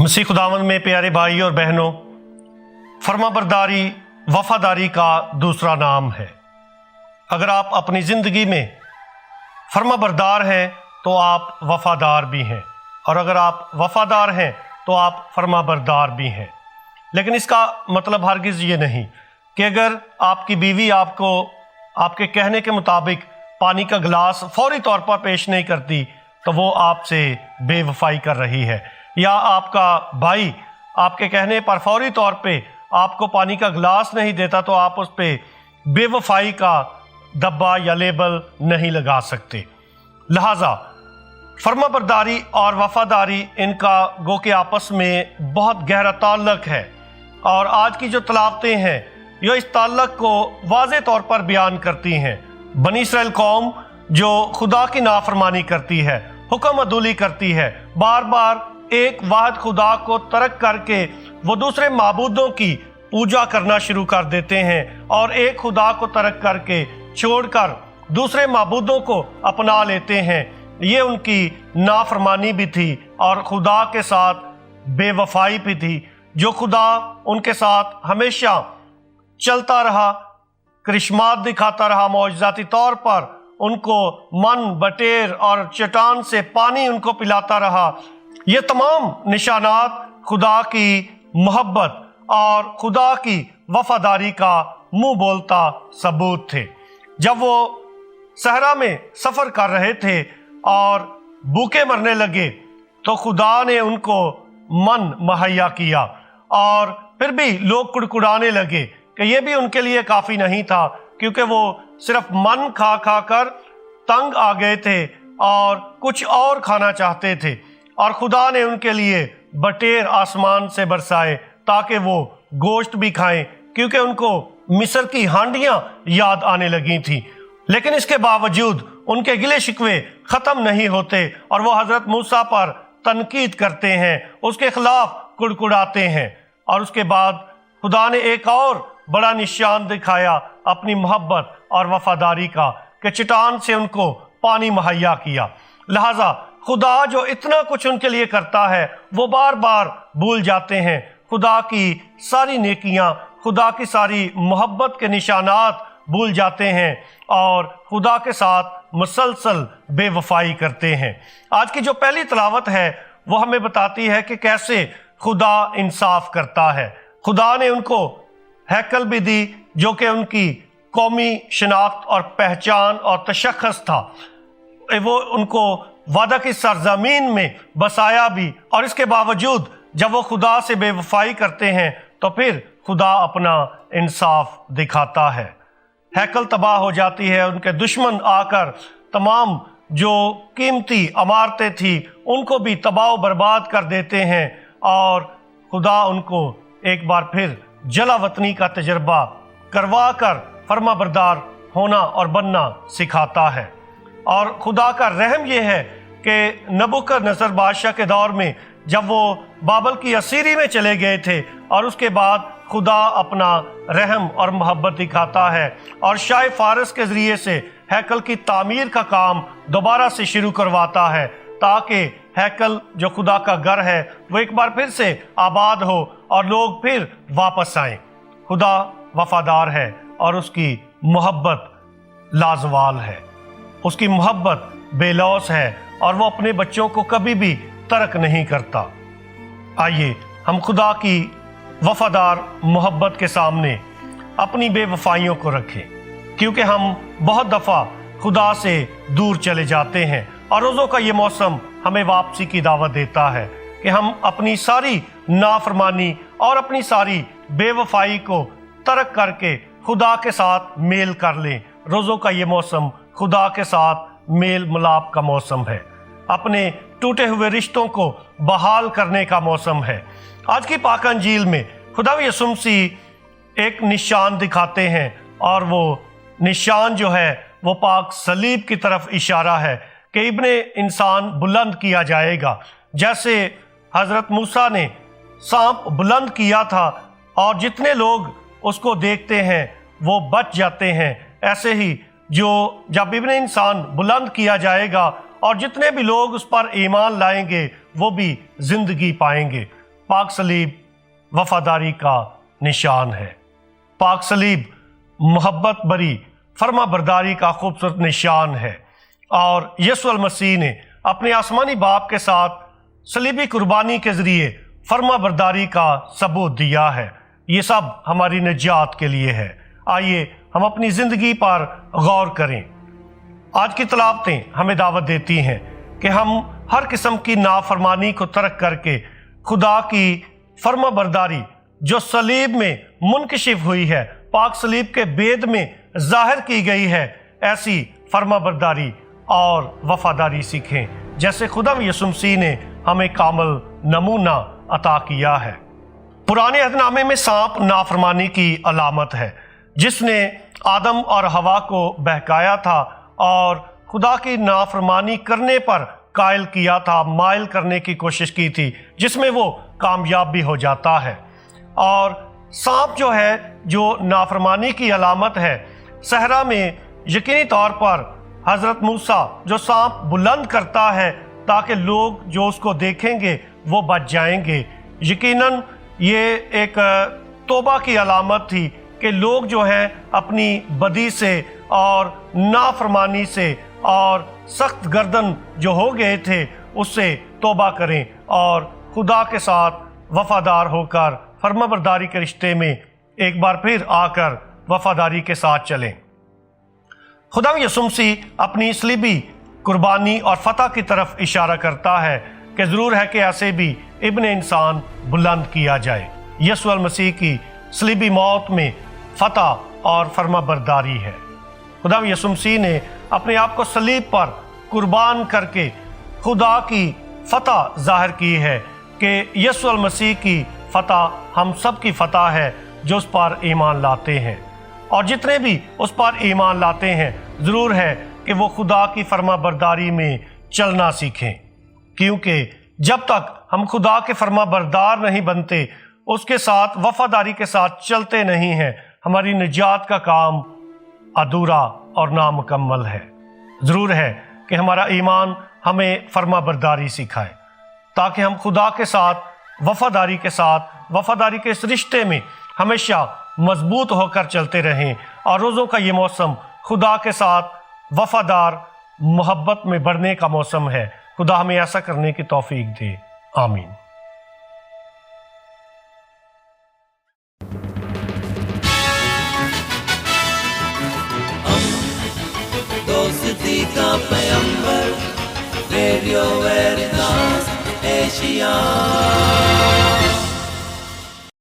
मसीह खुदावंद में प्यारे भाई और बहनों, फर्माबरदारी वफादारी का दूसरा नाम है। अगर आप अपनी ज़िंदगी में फर्माबरदार हैं तो आप वफादार भी हैं, और अगर आप वफादार हैं तो आप फर्माबरदार भी हैं। लेकिन इसका मतलब हरगिज़ ये नहीं कि अगर आपकी बीवी आपको आपके कहने के मुताबिक पानी का गिलास फौरी तौर पर पेश नहीं करती तो वो आपसे बेवफाई कर रही है, या आपका भाई आपके कहने पर फौरी तौर पे आपको पानी का गिलास नहीं देता तो आप उस पे बेवफाई का डब्बा या लेबल नहीं लगा सकते। लिहाजा फर्माबरदारी और वफादारी इनका गो के आपस में बहुत गहरा ताल्लुक है, और आज की जो तलावतें हैं ये इस ताल्लुक को वाज़े तौर पर बयान करती हैं। बनी इसराइल कौम जो खुदा की नाफरमानी करती है, हुक्म अदूली करती है, बार बार एक वाहिद खुदा को तर्क करके वो दूसरे माबूदों की पूजा करना शुरू कर देते हैं, और एक खुदा को तर्क करके छोड़कर दूसरे माबूदों को अपना लेते हैं। ये उनकी नाफरमानी भी थी और खुदा के साथ बेवफाई भी थी। जो खुदा उनके साथ हमेशा चलता रहा, करिश्मात दिखाता रहा, मौजज़ाती तौर पर उनको मन बटेर और चट्टान से पानी उनको पिलाता रहा, ये तमाम निशानात खुदा की मोहब्बत और खुदा की वफादारी का मुंह बोलता सबूत थे। जब वो सहरा में सफ़र कर रहे थे और भूखे मरने लगे तो खुदा ने उनको मन मुहैया किया, और फिर भी लोग कुड़कुड़ाने लगे कि ये भी उनके लिए काफ़ी नहीं था, क्योंकि वो सिर्फ मन खा खा कर तंग आ गए थे और कुछ और खाना चाहते थे, और खुदा ने उनके लिए बटेर आसमान से बरसाए ताकि वो गोश्त भी खाएं, क्योंकि उनको मिस्र की हांडियां याद आने लगी थी। लेकिन इसके बावजूद उनके गिले शिकवे ख़त्म नहीं होते, और वो हज़रत मूसा पर तनकीद करते हैं, उसके खिलाफ कुड़कुड़ाते हैं। और उसके बाद खुदा ने एक और बड़ा निशान दिखाया अपनी मोहब्बत और वफादारी का, कि चट्टान से उनको पानी मुहैया किया। लिहाजा खुदा जो इतना कुछ उनके लिए करता है वो बार बार भूल जाते हैं। खुदा की सारी नेकियां, खुदा की सारी मोहब्बत के निशानात भूल जाते हैं और खुदा के साथ मुसलसल बेवफाई करते हैं। आज की जो पहली तलावत है वो हमें बताती है कि कैसे खुदा इंसाफ करता है। खुदा ने उनको हैकल भी दी जो कि उनकी कौमी शनाख्त और पहचान और तशख़्ख़ुस था। वो उनको वादा की सरजमीन में बसाया भी, और इसके बावजूद जब वो खुदा से बेवफाई करते हैं तो फिर खुदा अपना इंसाफ दिखाता है। हैकल तबाह हो जाती है, उनके दुश्मन आकर तमाम जो कीमती इमारतें थी उनको भी तबाह बर्बाद कर देते हैं, और खुदा उनको एक बार फिर जला वतनी का तजर्बा करवा कर फर्माबरदार होना और बनना सिखाता है। और खुदा का रहम यह है कि नबूकदनेस्सर बादशाह के दौर में जब वो बाबल की असीरी में चले गए थे, और उसके बाद खुदा अपना रहम और मोहब्बत दिखाता है और शाह फारस के ज़रिए से हैकल की तामीर का काम दोबारा से शुरू करवाता है, ताकि हैकल जो खुदा का घर है वो एक बार फिर से आबाद हो और लोग फिर वापस आएं। खुदा वफादार है और उसकी मोहब्बत लाजवाल है, उसकी मोहब्बत बेलौस है, और वो अपने बच्चों को कभी भी तर्क नहीं करता। आइए हम खुदा की वफादार मोहब्बत के सामने अपनी बेवफाइयों को रखें, क्योंकि हम बहुत दफ़ा खुदा से दूर चले जाते हैं, और रोज़ों का ये मौसम हमें वापसी की दावत देता है कि हम अपनी सारी नाफरमानी और अपनी सारी बेवफाई को तर्क करके खुदा के साथ मेल कर लें। रोज़ों का ये मौसम खुदा के साथ मेल मिलाप का मौसम है, अपने टूटे हुए रिश्तों को बहाल करने का मौसम है। आज की पाक अंजील में खुदा यीशु मसीह एक निशान दिखाते हैं, और वो निशान जो है वो पाक सलीब की तरफ इशारा है कि इब्ने इंसान बुलंद किया जाएगा। जैसे हज़रत मूसा ने सांप बुलंद किया था और जितने लोग उसको देखते हैं वो बच जाते हैं, ऐसे ही जो जब इब्ने इंसान बुलंद किया जाएगा और जितने भी लोग उस पर ईमान लाएंगे वो भी ज़िंदगी पाएंगे। पाक सलीब वफादारी का निशान है। पाक सलीब मोहब्बत भरी फर्मा बरदारी का खूबसूरत निशान है और यीशु मसीह ने अपने आसमानी बाप के साथ सलीबी कुर्बानी के ज़रिए फर्मा बरदारी का सबूत दिया है। ये सब हमारी निजात के लिए है। आइए हम अपनी ज़िंदगी पर गौर करें। आज की तलावतें हमें दावत देती हैं कि हम हर किस्म की नाफरमानी को तर्क करके खुदा की फर्मा बरदारी जो सलीब में मुनकशिफ हुई है, पाक सलीब के बेद में जाहिर की गई है, ऐसी फर्मा बरदारी और वफादारी सीखें जैसे खुदा यीशु मसीह ने हमें कामल नमूना अता किया है। पुराने अहदनामे में सांप नाफरमानी की अलामत है जिसने आदम और हवा को बहकाया था और खुदा की नाफरमानी करने पर कायल किया था, माइल करने की कोशिश की थी, जिसमें वो कामयाब भी हो जाता है। और सांप जो है, जो नाफरमानी की अलामत है, सहरा में यकीनी तौर पर हज़रत मूसा जो सांप बुलंद करता है ताकि लोग जो उसको देखेंगे वो बच जाएंगे। यकीनन ये एक तौबा की अलामत थी कि लोग जो हैं अपनी बदी से और नाफरमानी से और सख्त गर्दन जो हो गए थे उससे तौबा करें और खुदा के साथ वफादार होकर फर्माबरदारी के रिश्ते में एक बार फिर आकर वफादारी के साथ चलें। खुदा यीशु मसीह अपनी सलीबी कुर्बानी और फतह की तरफ इशारा करता है कि ज़रूर है कि ऐसे भी इब्ने इंसान बुलंद किया जाए। यीशु मसीह की सलीबी मौत में फतह और फर्माबरदारी है। खुदा यीशु मसीह ने अपने आप को सलीब पर कुर्बान करके खुदा की फतह जाहिर की है कि यीशु मसीह की फतह हम सब की फतह है जो उस पर ईमान लाते हैं। और जितने भी उस पर ईमान लाते हैं ज़रूर है कि वो खुदा की फर्माबरदारी में चलना सीखें, क्योंकि जब तक हम खुदा के फर्माबरदार नहीं बनते, उसके साथ वफादारी के साथ चलते नहीं हैं, हमारी निजात का काम अधूरा और नामुकम्मल है। ज़रूर है कि हमारा ईमान हमें फर्माबरदारी सिखाए ताकि हम खुदा के साथ वफादारी के इस रिश्ते में हमेशा मजबूत होकर चलते रहें और रोज़ों का ये मौसम खुदा के साथ वफादार मोहब्बत में बढ़ने का मौसम है। खुदा हमें ऐसा करने की तौफीक दे। आमीन। दोस्ती का पैगंबर, रेडियो वेरितास एशिया।